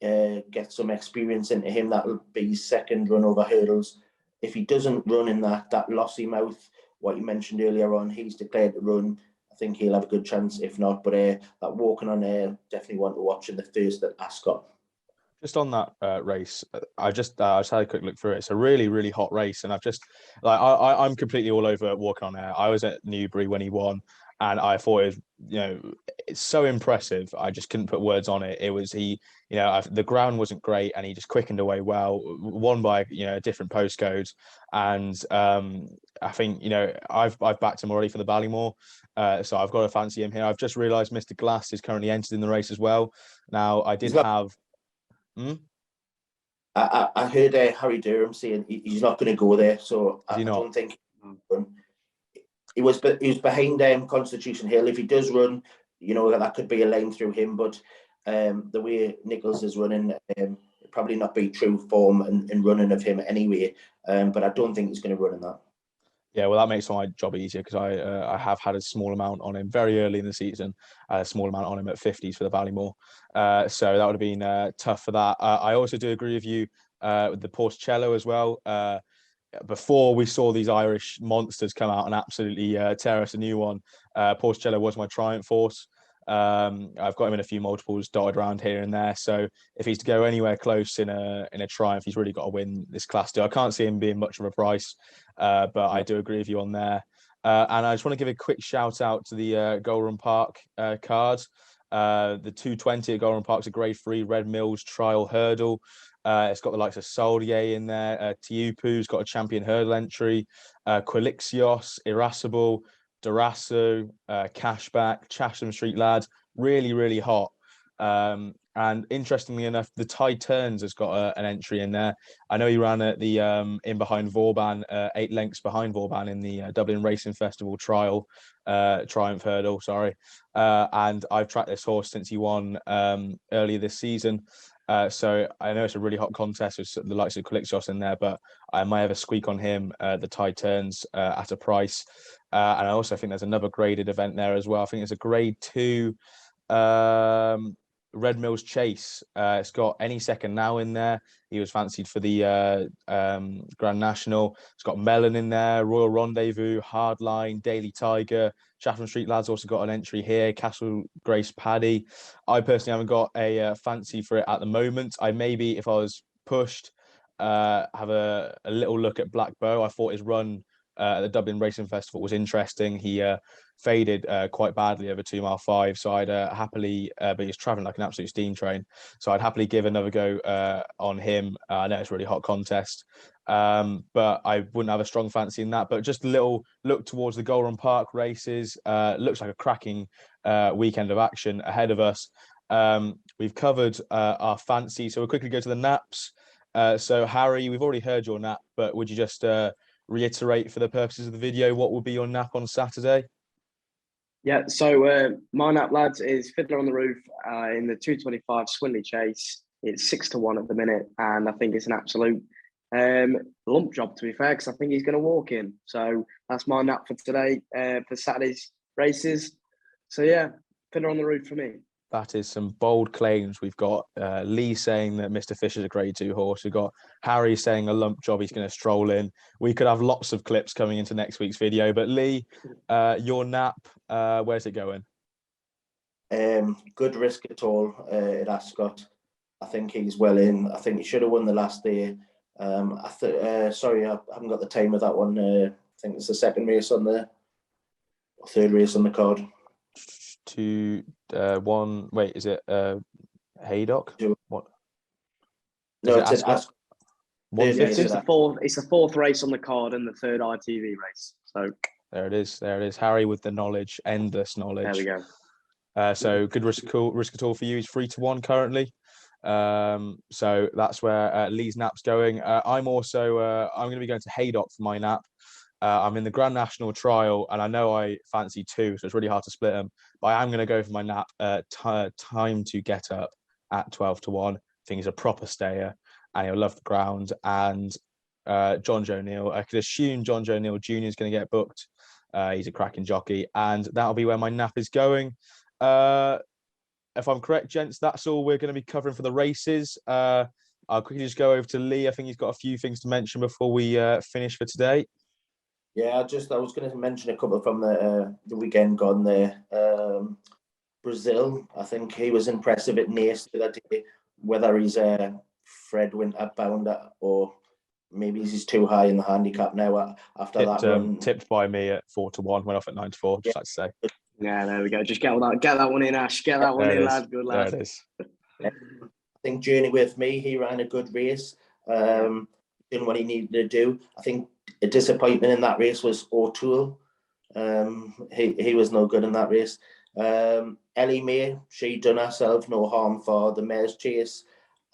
get some experience into him. That'll be his second run over hurdles. If he doesn't run in that Lossiemouth, what you mentioned earlier on, he's declared to run. I think he'll have a good chance. If not, but that Walking on Air, definitely want to watch in the first at Ascot. Just on that race, I just had a quick look through it. It's a really, really hot race, and I've just I'm completely all over Walking on Air. I was at Newbury when he won, and I thought it was, you know, it's so impressive. I just couldn't put words on it. It was the ground wasn't great, and he just quickened away well. Won by, you know, different postcodes, and I think, you know, I've backed him already for the Ballymore, so I've got to fancy him here. I've just realised Mr. Glass is currently entered in the race as well. Now I did have. I heard Harry Durham saying he's not going to go there, so I don't think he was behind Constitution Hill. If he does run, you know, that could be a lane through him. But the way Nichols is running, probably not be true form and running of him anyway. But I don't think he's going to run in that. Yeah, well, that makes my job easier, because I have had a small amount on him very early in the season, a small amount on him at 50s for the Ballymore. So that would have been tough for that. I also do agree with you with the Porticello as well. Before we saw these Irish monsters come out and absolutely tear us a new one, Porticello was my triumph horse. I've got him in a few multiples dotted around here and there. So if he's to go anywhere close in a triumph, he's really got to win this class too. I can't see him being much of a price, but I do agree with you on there. And I just want to give a quick shout out to the Golden Park card. The 220 at Golden Park's a grade 3 Red Mills trial hurdle. It's got the likes of Soldier in there. Tiupu's got a champion hurdle entry. Quilixios, Irascible, Durasso, Cashback, Chasham Street Lads, really, really hot. And interestingly enough, the Tide Turns has got an entry in there. I know he ran at the in behind Vauban, 8 lengths behind Vauban in the Dublin Racing Festival Triumph Hurdle, sorry. And I've tracked this horse since he won earlier this season. So I know it's a really hot contest with the likes of Calixtos in there, but I might have a squeak on him, the Tide Turns at a price. And I also think there's another graded event there as well. I think it's a grade 2 Red Mills Chase. It's got Any Second Now in there. He was fancied for the Grand National. It's got Melon in there, Royal Rendezvous, Hardline, Daily Tiger. Chatham Street Lads also got an entry here. Castle Grace Paddy. I personally haven't got a fancy for it at the moment. I maybe, if I was pushed, have a little look at Black Bow. I thought his run at the Dublin Racing Festival was interesting. He faded quite badly over 2 mile 5, so I'd happily, but he's traveling like an absolute steam train, so I'd happily give another go on him. I know it's a really hot contest, but I wouldn't have a strong fancy in that. But just a little look towards the Golden Park races. Looks like a cracking weekend of action ahead of us. We've covered our fancy, so we'll quickly go to the naps. So Harry, we've already heard your nap, but would you just reiterate for the purposes of the video what will be your nap on Saturday? Yeah, so my nap, lads, is Fiddlerontheroof in the 225 Swinley Chase. It's 6-1 at the minute, and I think it's an absolute lump job, to be fair, because I think he's going to walk in. So that's my nap for today, for Saturday's races. So yeah, Fiddlerontheroof for me. That is some bold claims. We've got Lee saying that Mr. Fisher's a grade 2 horse. We've got Harry saying a lump job, he's going to stroll in. We could have lots of clips coming into next week's video. But Lee, your nap, where's it going? Good risk at all at Ascot. I think he's well in. I think he should have won the last day. Sorry, I haven't got the time of that one. I think it's the second race on the, or third race on the card. 1. Wait, is it Haydock? What? No, it's Ascot? 150. It's the fourth race on the card and the third ITV race. So there it is. There it is. Harry with the knowledge, endless knowledge. There we go. So good risk at all for you. He's 3-1 currently. So that's where Lee's nap's going. I'm going to be going to Haydock for my nap. I'm in the Grand National trial, and I know I fancy 2, so it's really hard to split them. But I am going to go for my nap. Time to Get Up at 12-1. I think he's a proper stayer, and he'll love the ground. And John Joe Neal, I could assume John Joe Neal Jr. is going to get booked. He's a cracking jockey, and that'll be where my nap is going. If I'm correct, gents, that's all we're going to be covering for the races. I'll quickly just go over to Lee. I think he's got a few things to mention before we finish for today. Yeah, I was going to mention a couple from the weekend gone there. Brazil, I think he was impressive at Nace that day. Whether he's Fred Winter bounder or maybe he's too high in the handicap now after that run. Tipped by me at 4-1, went off at 9-4, just like to say. Yeah, there we go. Just get that one in, Ash. Get that one in, lad. Good lad. There it is. I think Journey With Me, he ran a good race. Doing what he needed to do. I think a disappointment in that race was O'Toole. He was no good in that race. Ellie May, she done herself no harm for the Mare's Chase,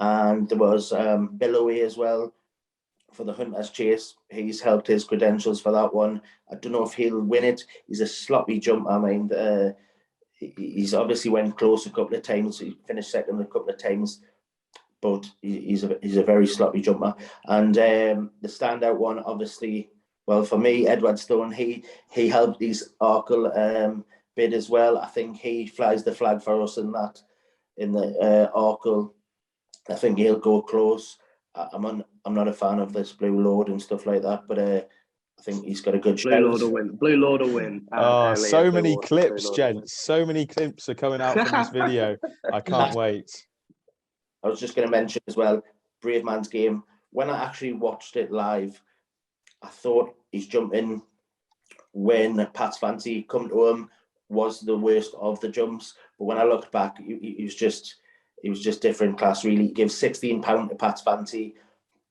and there was Billoway as well for the Hunter's Chase. He's helped his credentials for that one. I don't know if he'll win it. He's a sloppy jump. I mean, he's obviously went close a couple of times. He finished second a couple of times, but he's a very sloppy jumper. And the standout one, obviously, well, for me, Edward Stone, he helped his Arkle bid as well. I think he flies the flag for us in the Arkle. I think he'll go close. I'm not a fan of this Blue Lord and stuff like that, but I think he's got a good Blue Lord will win. Blue Lord will win. So many clips, gents. So many clips are coming out from this video. I can't wait. I was just going to mention as well, Brave Man's Game. When I actually watched it live, I thought his jumping when Pat's Fancy come to him was the worst of the jumps. But when I looked back, he was just different class, really. He gives £16 to Pat's Fancy,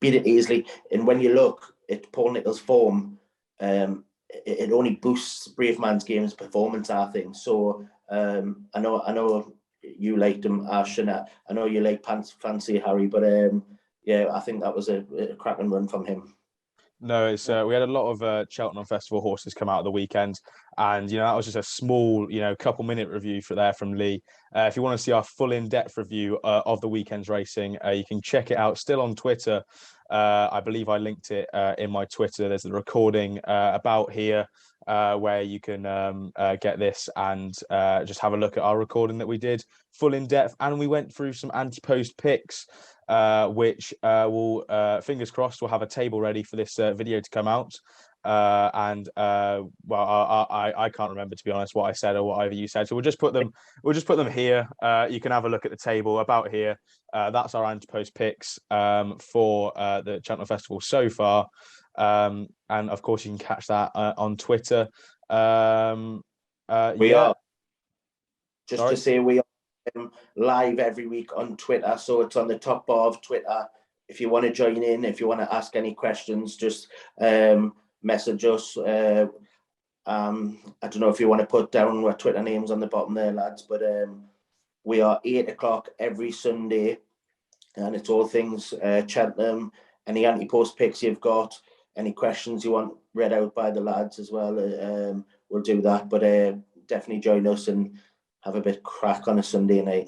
beat it easily. And when you look at Paul Nicholls' form, it only boosts Brave Man's Game's performance, I think. So I know you liked him, Ash, and I know you like Fancy Harry, but yeah, I think that was a cracking run from him. No, it's we had a lot of Cheltenham Festival horses come out of the weekend, and that was just a small, couple-minute review from Lee. If you want to see our full in-depth review of the weekend's racing, you can check it out. Still on Twitter, I believe I linked it in my Twitter. There's the recording about here where you can get this and just have a look at our recording that we did, full in-depth, and we went through some anti-post picks. Which will fingers crossed we'll have a table ready for this video to come out. And well, I can't remember, to be honest, what I said or what either you said. So we'll just put them here. You can have a look at the table about here. That's our anti-post picks for the Cheltenham Festival so far. And of course you can catch that on Twitter. We are just Sorry? To say we are live every week on Twitter, so it's on the top bar of Twitter. If you want to join in, if you want to ask any questions, just message us. I don't know if you want to put down our Twitter names on the bottom there, lads, but we are 8 o'clock every Sunday, and it's all things Cheltenham. Any anti-post picks you've got, any questions you want read out by the lads as well, we'll do that. But definitely join us and have a bit crack on a Sunday night.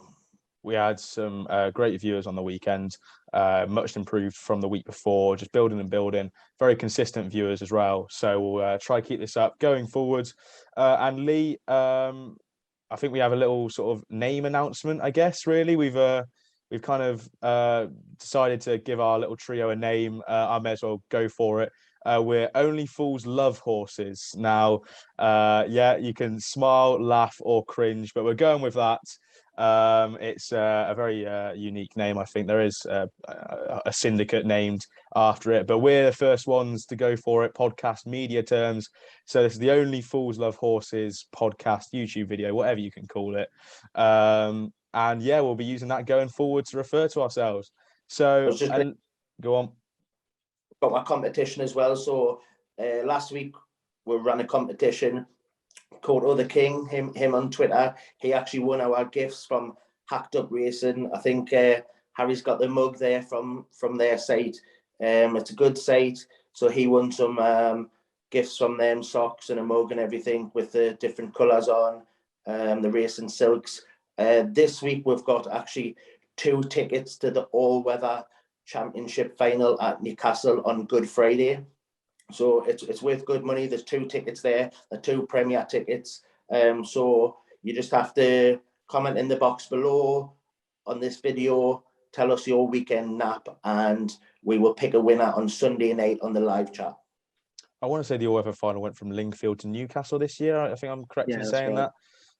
We had some great viewers on the weekend, much improved from the week before, just building and building, very consistent viewers as well. So we'll try to keep this up going forward. And Lee, I think we have a little sort of name announcement, I guess, really. We've kind of decided to give our little trio a name. I may as well go for it. We're Only Fools Love Horses. Now, yeah, you can smile, laugh, or cringe, but we're going with that. It's a very unique name. I think there is a syndicate named after it, but we're the first ones to go for it, podcast media terms. So this is the Only Fools Love Horses podcast, YouTube video, whatever you can call it. And yeah, we'll be using that going forward to refer to ourselves. So, go on. Got my competition as well. So last week we ran a competition called Other King, him on Twitter. He actually won our gifts from Haydock Racing. I think Harry's got the mug there from their site. It's a good site. So he won some gifts from them, socks and a mug and everything with the different colours on, the racing silks. This week we've got actually 2 tickets to the all-weather championship final at Newcastle on Good Friday. So it's worth good money. There's 2 tickets there, the 2 premier tickets. So you just have to comment in the box below on this video, tell us your weekend nap, and we will pick a winner on Sunday night on the live chat. I want to say the all-weather final went from Lingfield to Newcastle this year. I think I'm correct in saying that.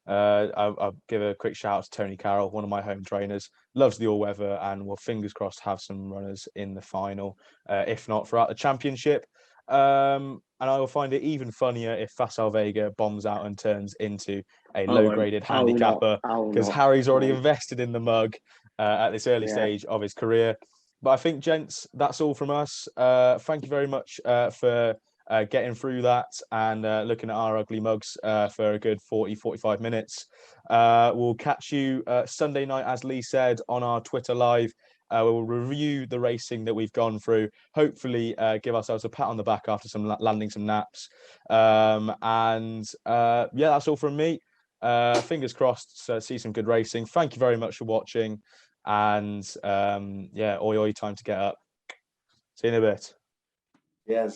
I'll give a quick shout out to Tony Carroll, one of my home trainers, loves the all-weather, and will fingers crossed have some runners in the final, if not throughout the championship. And I will find it even funnier if Facile Vega bombs out and turns into a low-graded handicapper, because Harry's already invested in the mug at this early stage of his career. But I think, gents, that's all from us. Thank you very much for getting through that and looking at our ugly mugs for a good 40-45 minutes. We'll catch you Sunday night, as Lee said, on our Twitter live. We'll review the racing that we've gone through, hopefully give ourselves a pat on the back after landing some naps. Yeah, that's all from me. Fingers crossed, see some good racing. Thank you very much for watching, and yeah, oi time to get up. See you in a bit. Yes.